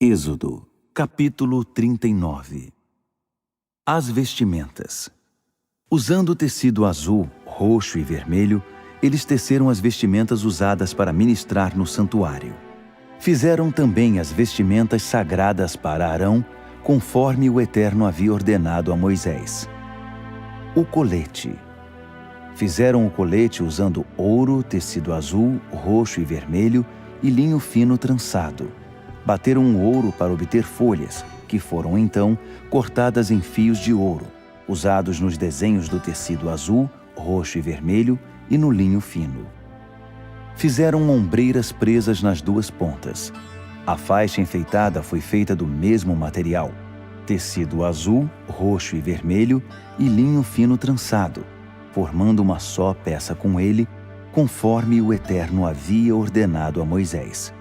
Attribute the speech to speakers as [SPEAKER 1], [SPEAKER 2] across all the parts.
[SPEAKER 1] Êxodo, capítulo 39. As vestimentas. Usando tecido azul, roxo e vermelho, eles teceram as vestimentas usadas para ministrar no santuário. Fizeram também as vestimentas sagradas para Arão, conforme o Eterno havia ordenado a Moisés. O colete. Fizeram o colete usando ouro, tecido azul, roxo e vermelho e linho fino trançado. Bateram o ouro para obter folhas, que foram então cortadas em fios de ouro, usados nos desenhos do tecido azul, roxo e vermelho e no linho fino. Fizeram ombreiras presas nas duas pontas. A faixa enfeitada foi feita do mesmo material, tecido azul, roxo e vermelho e linho fino trançado, formando uma só peça com ele, conforme o Eterno havia ordenado a Moisés.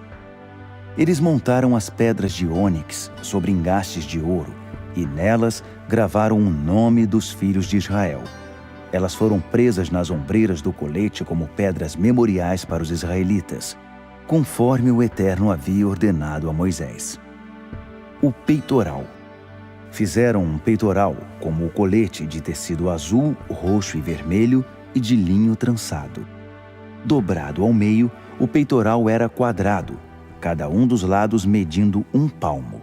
[SPEAKER 1] Eles montaram as pedras de ônix sobre engastes de ouro e nelas gravaram o nome dos filhos de Israel. Elas foram presas nas ombreiras do colete como pedras memoriais para os israelitas, conforme o Eterno havia ordenado a Moisés. O peitoral. Fizeram um peitoral como o colete de tecido azul, roxo e vermelho e de linho trançado. Dobrado ao meio, o peitoral era quadrado, cada um dos lados medindo 1 palmo.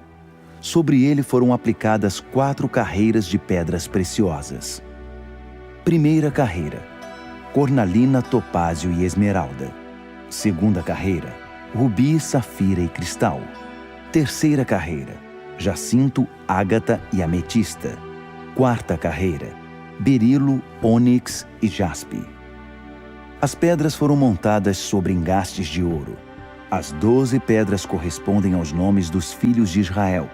[SPEAKER 1] Sobre ele foram aplicadas 4 carreiras de pedras preciosas. Primeira carreira: cornalina, topázio e esmeralda. Segunda carreira: rubi, safira e cristal. Terceira carreira: jacinto, ágata e ametista. Quarta carreira: berilo, ônix e jaspe. As pedras foram montadas sobre engastes de ouro. As 12 pedras correspondem aos nomes dos filhos de Israel,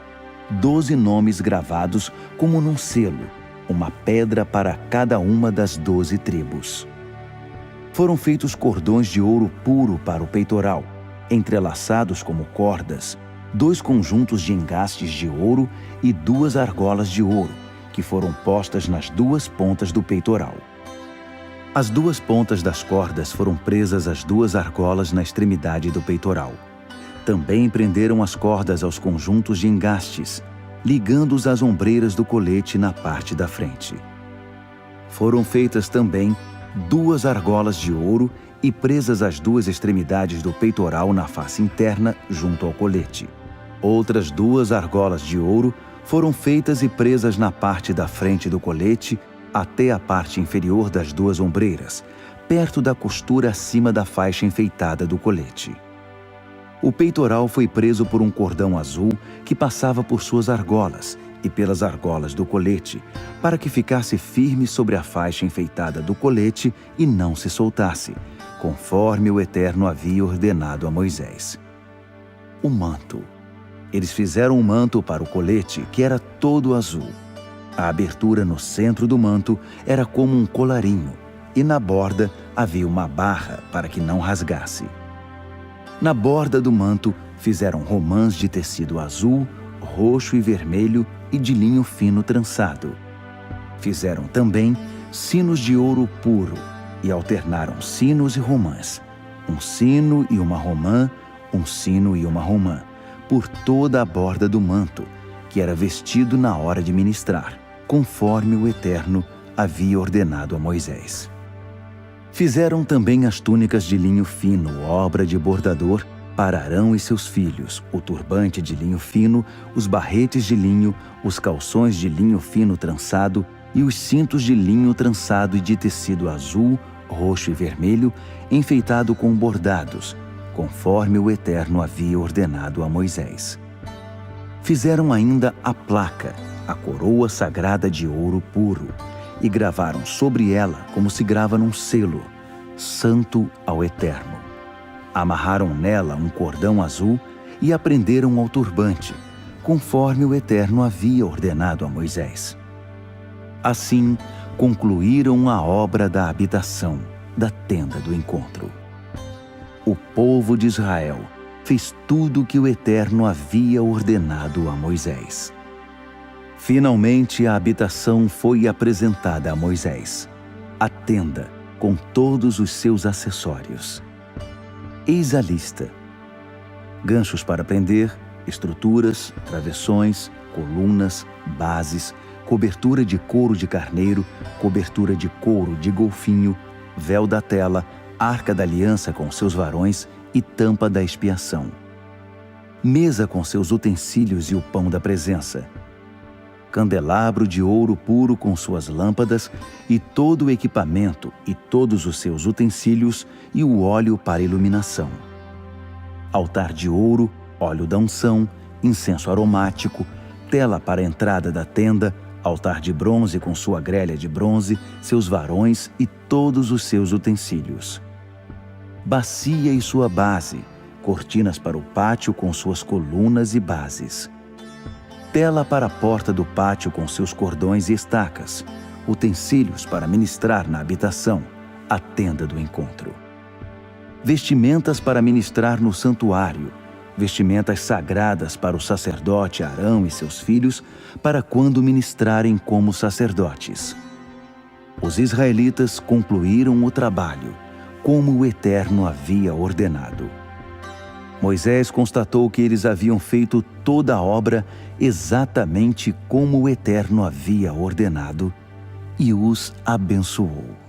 [SPEAKER 1] 12 nomes gravados como num selo, uma pedra para cada uma das 12 tribos. Foram feitos cordões de ouro puro para o peitoral, entrelaçados como cordas, 2 conjuntos de engastes de ouro e 2 argolas de ouro, que foram postas nas 2 pontas do peitoral. As 2 pontas das cordas foram presas às 2 argolas na extremidade do peitoral. Também prenderam as cordas aos conjuntos de engastes, ligando-os às ombreiras do colete na parte da frente. Foram feitas também 2 argolas de ouro e presas às 2 extremidades do peitoral na face interna, junto ao colete. Outras 2 argolas de ouro foram feitas e presas na parte da frente do colete, até a parte inferior das 2 ombreiras, perto da costura acima da faixa enfeitada do colete. O peitoral foi preso por um cordão azul que passava por suas argolas e pelas argolas do colete, para que ficasse firme sobre a faixa enfeitada do colete e não se soltasse, conforme o Eterno havia ordenado a Moisés. O manto. Eles fizeram um manto para o colete que era todo azul. A abertura no centro do manto era como um colarinho, e na borda havia uma barra para que não rasgasse. Na borda do manto fizeram romãs de tecido azul, roxo e vermelho e de linho fino trançado. Fizeram também sinos de ouro puro e alternaram sinos e romãs, um sino e uma romã, um sino e uma romã, por toda a borda do manto, que era vestido na hora de ministrar, conforme o Eterno havia ordenado a Moisés. Fizeram também as túnicas de linho fino, obra de bordador, para Arão e seus filhos, o turbante de linho fino, os barretes de linho, os calções de linho fino trançado e os cintos de linho trançado e de tecido azul, roxo e vermelho, enfeitado com bordados, conforme o Eterno havia ordenado a Moisés. Fizeram ainda a placa, a coroa sagrada de ouro puro, e gravaram sobre ela como se grava num selo, Santo ao Eterno. Amarraram nela um cordão azul e a prenderam ao turbante, conforme o Eterno havia ordenado a Moisés. Assim, concluíram a obra da habitação, da tenda do encontro. O povo de Israel fez tudo o que o Eterno havia ordenado a Moisés. Finalmente a habitação foi apresentada a Moisés, a tenda com todos os seus acessórios. Eis a lista: ganchos para prender, estruturas, travessões, colunas, bases, cobertura de couro de carneiro, cobertura de couro de golfinho, véu da tela, arca da aliança com seus varões e tampa da expiação. Mesa com seus utensílios e o pão da presença. Candelabro de ouro puro com suas lâmpadas e todo o equipamento e todos os seus utensílios e o óleo para iluminação. Altar de ouro, óleo da unção, incenso aromático, tela para a entrada da tenda, altar de bronze com sua grelha de bronze, seus varões e todos os seus utensílios. Bacia e sua base, cortinas para o pátio com suas colunas e bases. Tela para a porta do pátio com seus cordões e estacas, utensílios para ministrar na habitação, a tenda do encontro. Vestimentas para ministrar no santuário, vestimentas sagradas para o sacerdote Arão e seus filhos, para quando ministrarem como sacerdotes. Os israelitas concluíram o trabalho, como o Eterno havia ordenado. Moisés constatou que eles haviam feito toda a obra exatamente como o Eterno havia ordenado e os abençoou.